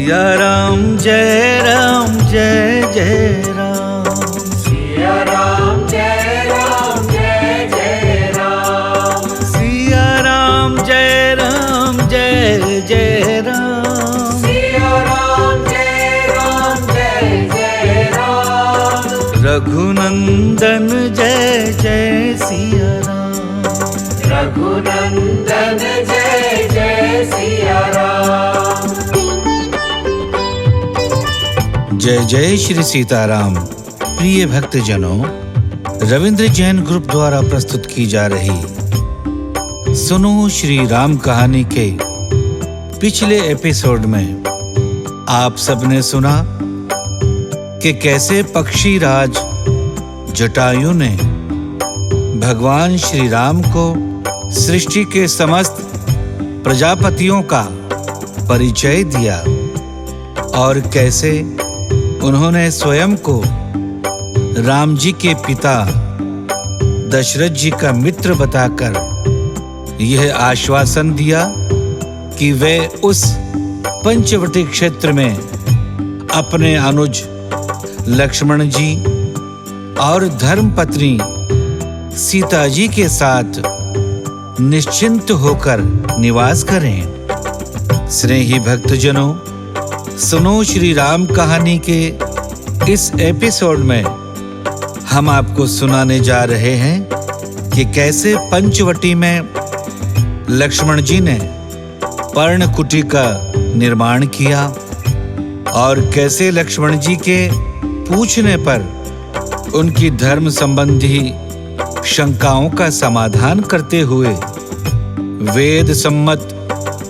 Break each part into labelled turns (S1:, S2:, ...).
S1: सिया राम जय जय राम।
S2: सिया राम जय जय राम।
S1: सिया राम जय जय राम।
S2: सिया राम जय राम।
S1: रघुनंदन जय जय सिया राम।
S2: रघुनंदन जय सिया राम।
S1: जय जय श्री सीताराम। प्रिय भक्तजनों, रविंद्र जैन ग्रुप द्वारा प्रस्तुत की जा रही सुनो श्री राम कहानी के पिछले एपिसोड में आप सबने सुना कि कैसे पक्षी राज जटायु ने भगवान श्री राम को सृष्टि के समस्त प्रजापतियों का परिचय दिया और कैसे उन्होंने स्वयं को राम जी के पिता दशरथ जी का मित्र बताकर यह आश्वासन दिया कि वे उस पंचवटी क्षेत्र में अपने अनुज लक्ष्मण जी और धर्मपत्नी सीता जी के साथ निश्चिंत होकर निवास करें। स्नेही भक्तजनों, सुनो श्री राम कहानी के इस एपिसोड में हम आपको सुनाने जा रहे हैं कि कैसे पंचवटी में लक्ष्मण जी ने पर्णकुटी का निर्माण किया और कैसे लक्ष्मण जी के पूछने पर उनकी धर्म संबंधी शंकाओं का समाधान करते हुए वेद सम्मत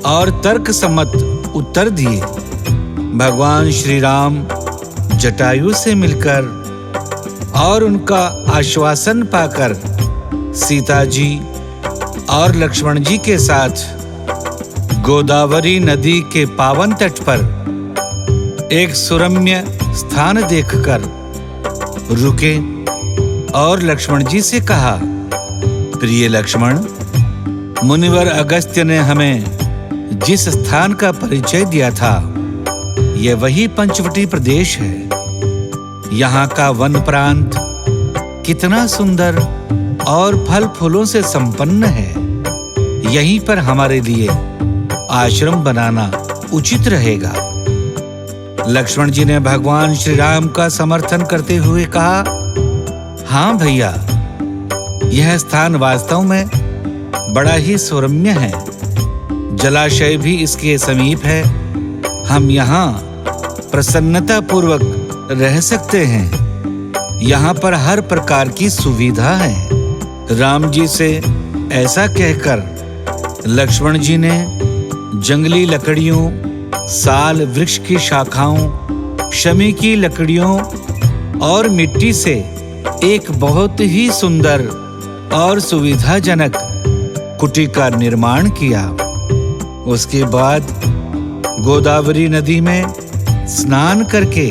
S1: और तर्क सम्मत उत्तर दिए। भगवान श्री राम जटायु से मिलकर और उनका आश्वासन पाकर सीता जी और लक्ष्मण जी के साथ गोदावरी नदी के पावन तट पर एक सुरम्य स्थान देखकर रुके और लक्ष्मण जी से कहा, प्रिय लक्ष्मण, मुनिवर अगस्त्य ने हमें जिस स्थान का परिचय दिया था यह वही पंचवटी प्रदेश है। यहाँ का वन प्रांत कितना सुंदर और फल फूलों से संपन्न है। यहीं पर हमारे लिए आश्रम बनाना उचित रहेगा। लक्ष्मण जी ने भगवान श्री राम का समर्थन करते हुए कहा, हाँ भैया, यह स्थान वास्तव में बड़ा ही सुरम्य है। जलाशय भी इसके समीप है। हम यहाँ प्रसन्नता पूर्वक रह सकते हैं। यहाँ पर हर प्रकार की सुविधा है। राम जी से ऐसा कहकर लक्ष्मण जी ने जंगली लकड़ियों, साल वृक्ष की शाखाओं, शमी की लकड़ियों और मिट्टी से एक बहुत ही सुंदर और सुविधाजनक कुटी का निर्माण किया। उसके बाद गोदावरी नदी में स्नान करके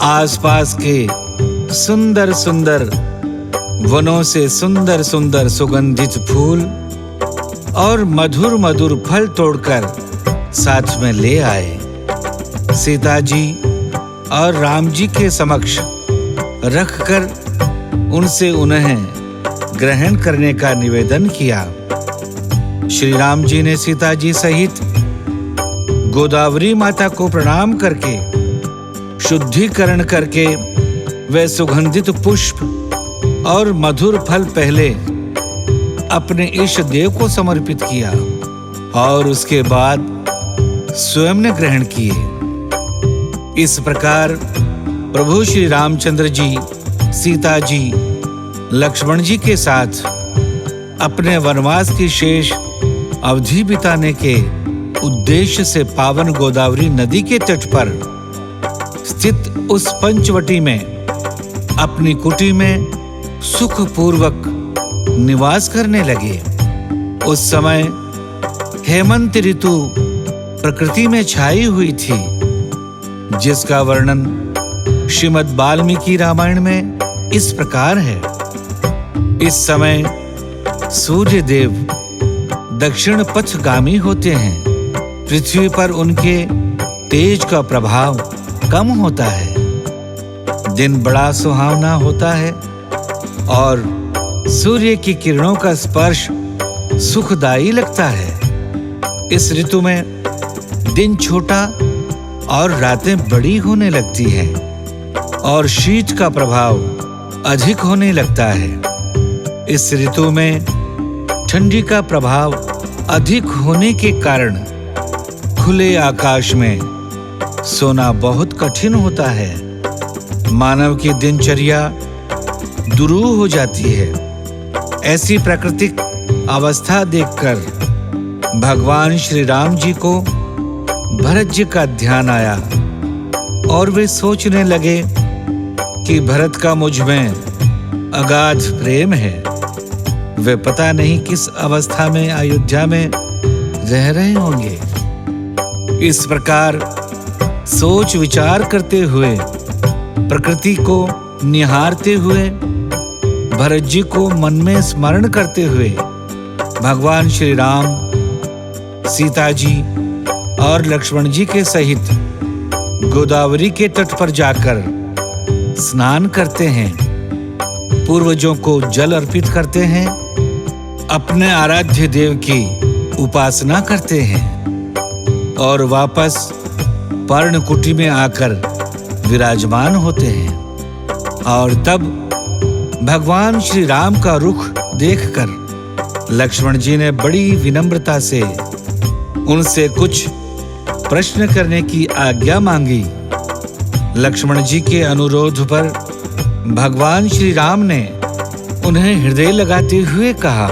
S1: आसपास के सुंदर सुंदर वनों से सुंदर सुंदर सुगंधित फूल और मधुर मधुर फल तोड़कर साथ में ले आए। सीता जी और राम जी के समक्ष रखकर उनसे उन्हें ग्रहण करने का निवेदन किया। श्री राम जी ने सीता जी सहित गोदावरी माता को प्रणाम करके शुद्धिकरण करके वे सुगंधित पुष्प और मधुर फल पहले अपने इष्ट देव को समर्पित किया और उसके बाद स्वयं ने ग्रहण किए। इस प्रकार प्रभु श्री रामचंद्र जी सीता जी लक्ष्मण जी के साथ अपने वनवास की शेष अवधि बिताने के उद्देश्य से पावन गोदावरी नदी के तट पर स्थित उस पंचवटी में अपनी कुटी में सुखपूर्वक निवास करने लगे। उस समय हेमंत ऋतु प्रकृति में छाई हुई थी, जिसका वर्णन श्रीमद् वाल्मीकि रामायण में इस प्रकार है। इस समय सूर्य देव दक्षिण पथगामी होते हैं। पृथ्वी पर उनके तेज का प्रभाव कम होता है, दिन बड़ा सुहावना होता है और सूर्य की किरणों का स्पर्श सुखदायी लगता है। इस ऋतु में दिन छोटा और रातें बड़ी होने लगती हैं और शीत का प्रभाव अधिक होने लगता है। इस ऋतु में ठंडी का प्रभाव अधिक होने के कारण खुले आकाश में सोना बहुत कठिन होता है। मानव की दिनचर्या दुरूह हो जाती है। ऐसी प्राकृतिक अवस्था देखकर भगवान श्री राम जी को भरत जी का ध्यान आया और वे सोचने लगे कि भरत का मुझ में अगाध प्रेम है। वे पता नहीं किस अवस्था में अयोध्या में रह रहे होंगे। इस प्रकार सोच विचार करते हुए, प्रकृति को निहारते हुए, भरत जी को मन में स्मरण करते हुए भगवान श्री राम, सीता जी और लक्ष्मण जी के सहित गोदावरी के तट पर जाकर स्नान करते हैं, पूर्वजों को जल अर्पित करते हैं, अपने आराध्य देव की उपासना करते हैं और वापस पर्णकुटी में आकर विराजमान होते हैं। और तब भगवान श्री राम का रुख देखकर लक्ष्मण जी ने बड़ी विनम्रता से उनसे कुछ प्रश्न करने की आज्ञा मांगी। लक्ष्मण जी के अनुरोध पर भगवान श्री राम ने उन्हें हृदय लगाते हुए कहा,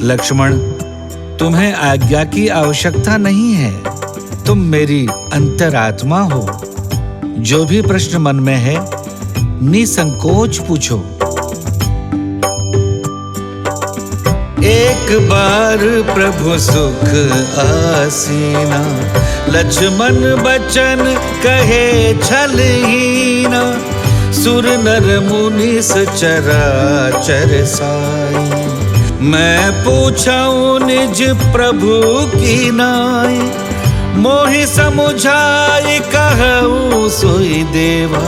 S1: लक्ष्मण, तुम्हें आज्ञा की आवश्यकता नहीं है। तुम मेरी अंतरात्मा हो। जो भी प्रश्न मन में है निसंकोच पूछो। एक बार प्रभु सुख आसीना, लक्ष्मण बचन कहे छलहीना, सुर नर मुनि चराचर साई, मैं पूछाऊं निज प्रभु की नाई, मोहि समुझाई कहूँ सोई देवा,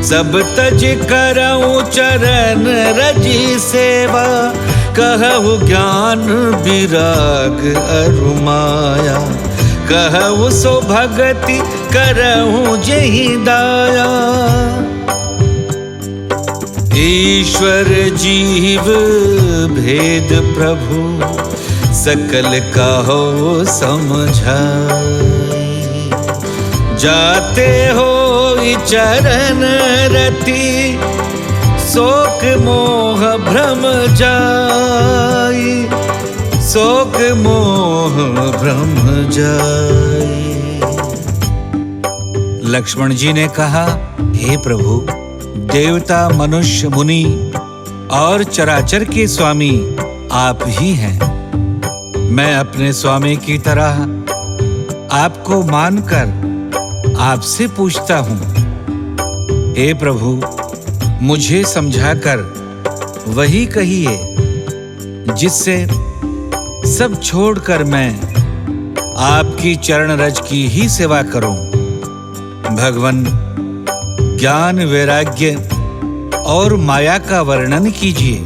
S1: सब तज करऊं चरण रजी सेवा, कहु ज्ञान विराग अरु माया, कहु सो भगति करहु जेहि दाया। ईश्वर जीव भेद प्रभु, सकल कहो समझाई, जाते हो चरण रति, शोक मोह भ्रम जाई, शोक मोह भ्रम जाई। लक्ष्मण जी ने कहा, हे प्रभु, देवता, मनुष्य, मुनि और चराचर के स्वामी आप ही हैं। मैं अपने स्वामी की तरह आपको मानकर आपसे पूछता हूँ, हे प्रभु, मुझे समझाकर वही कहिए जिससे सब छोड़कर मैं आपकी चरण रज की ही सेवा करूं। भगवन, ज्ञान, वैराग्य और माया का वर्णन कीजिए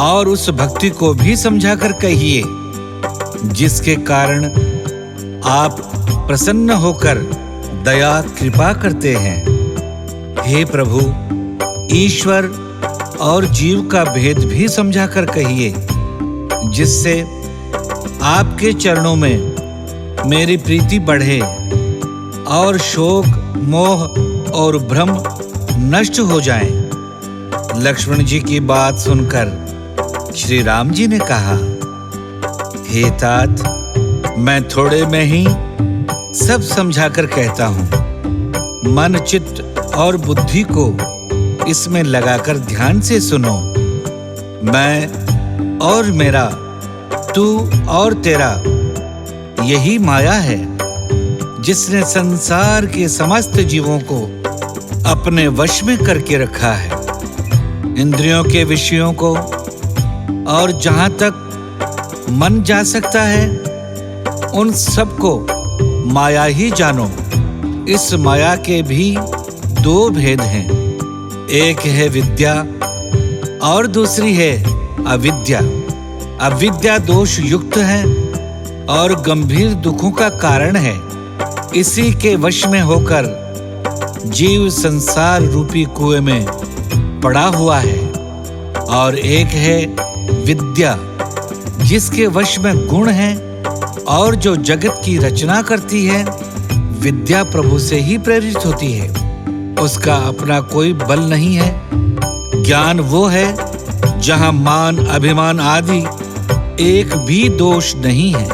S1: और उस भक्ति को भी समझाकर कहिए जिसके कारण आप प्रसन्न होकर दया कृपा करते हैं। हे प्रभु, ईश्वर और जीव का भेद भी समझाकर कहिए जिससे आपके चरणों में मेरी प्रीति बढ़े और शोक, मोह और भ्रम नष्ट हो जाएं। लक्ष्मण जी की बात सुनकर श्री राम जी ने कहा, हे तात, मैं थोड़े में ही सब समझाकर कहता हूँ। मन, चित्त और बुद्धि को इसमें लगाकर ध्यान से सुनो। मैं और मेरा, तू और तेरा, यही माया है जिसने संसार के समस्त जीवों को अपने वश में करके रखा है। इंद्रियों के विषयों को और जहां तक मन जा सकता है उन सबको माया ही जानो। इस माया के भी दो भेद हैं, एक है विद्या और दूसरी है अविद्या। अविद्या दोष युक्त है और गंभीर दुखों का कारण है। इसी के वश में होकर जीव संसार रूपी कुएं में पड़ा हुआ है। और एक है विद्या, जिसके वश में गुण है और जो जगत की रचना करती है। विद्या प्रभु से ही प्रेरित होती है, उसका अपना कोई बल नहीं है। ज्ञान वो है जहां मान अभिमान आदि एक भी दोष नहीं है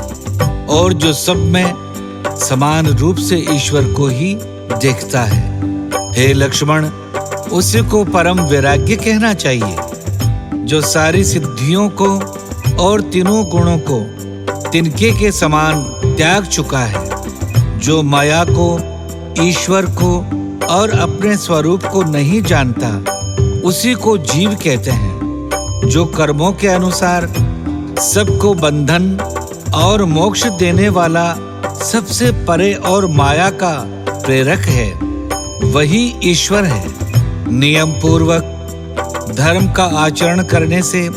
S1: और जो सब में समान रूप से ईश्वर को ही देखता है। हे लक्ष्मण, उसी को परम वैराग्य कहना चाहिए, जो सारी सिद्धियों को और तीनों गुणों को तिनके के समान त्याग चुका है, जो माया को, ईश्वर को और अपने स्वरूप को नहीं जानता, उसी को जीव कहते हैं। जो कर्मों के अनुसार सबको बंधन और मोक्ष देने वाला सबसे परे और माया का प्रेरक है, वही ईश्वर है। नियम पूर्वक धर्म का आचरण करने से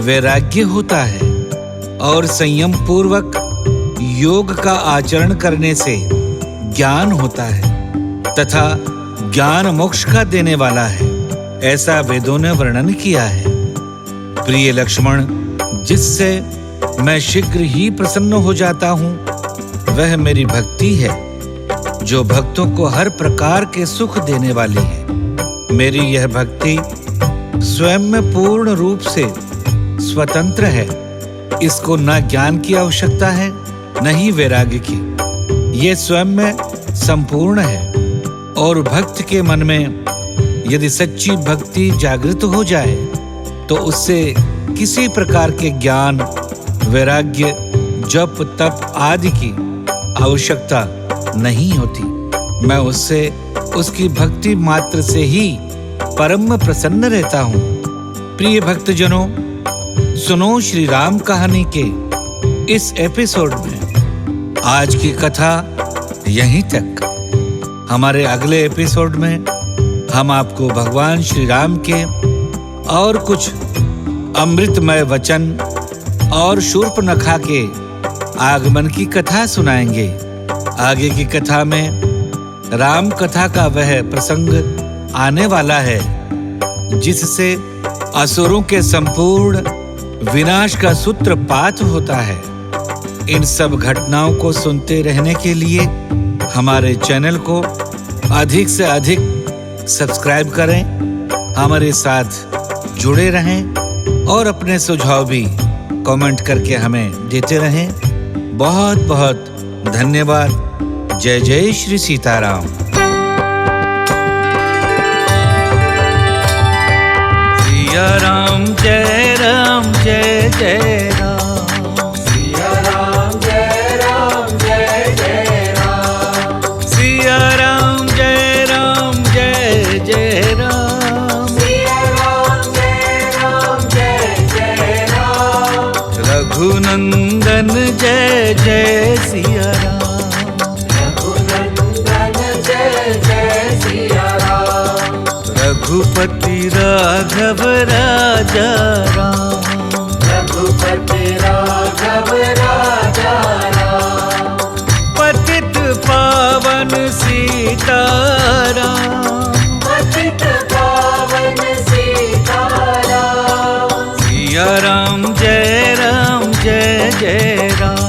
S1: वैराग्य होता है और संयम पूर्वक योग का आचरण करने से ज्ञान होता है तथा ज्ञान मोक्ष का देने वाला है, ऐसा वेदों ने वर्णन किया है। प्रिय लक्ष्मण, जिससे मैं शीघ्र ही प्रसन्न हो जाता हूँ, वह मेरी भक्ति है, जो भक्तों को हर प्रकार के सुख देने वाली है। मेरी यह भक्ति स्वयं में पूर्ण रूप से स्वतंत्र है। इसको न ज्ञान की आवश्यकता है, न ही वैराग्य की। ये स्वयं में संपूर्ण है और भक्त के मन में यदि सच्ची भक्ति जागृत हो जाए तो उससे किसी प्रकार के ज्ञान, वैराग्य, जप, तप आदि की आवश्यकता नहीं होती। मैं उससे, उसकी भक्ति मात्र से ही परम प्रसन्न रहता हूँ। प्रिय भक्तजनों, सुनो श्री राम कहानी के इस एपिसोड में आज की कथा यहीं तक। हमारे अगले एपिसोड में हम आपको भगवान श्री राम के और कुछ अमृतमय वचन और शूर्पणखा के आगमन की कथा सुनाएंगे। आगे की कथा में राम कथा का वह प्रसंग आने वाला है जिससे असुरों के संपूर्ण विनाश का सूत्रपात होता है। इन सब घटनाओं को सुनते रहने के लिए हमारे चैनल को अधिक से अधिक सब्सक्राइब करें, हमारे साथ जुड़े रहें और अपने सुझाव भी कमेंट करके हमें देते रहें। बहुत बहुत धन्यवाद। जय जय श्री सीताराम। सिया राम जय राम जय जय राम।
S2: सिया राम जय राम जय जय राम।
S1: सिया राम जय राम जय जय राम।
S2: सिया राम जय राम जय जय राम।
S1: रघुनंदन जय जय सिया राम।
S2: रघुनंदन जय जय सिया राम।
S1: रघुपति राघव राजा राम।
S2: रघुपति राघव राजा राम।
S1: पतित पावन सीताराम।
S2: पतित पावन सीताराम।
S1: सिया राम जय जय राम।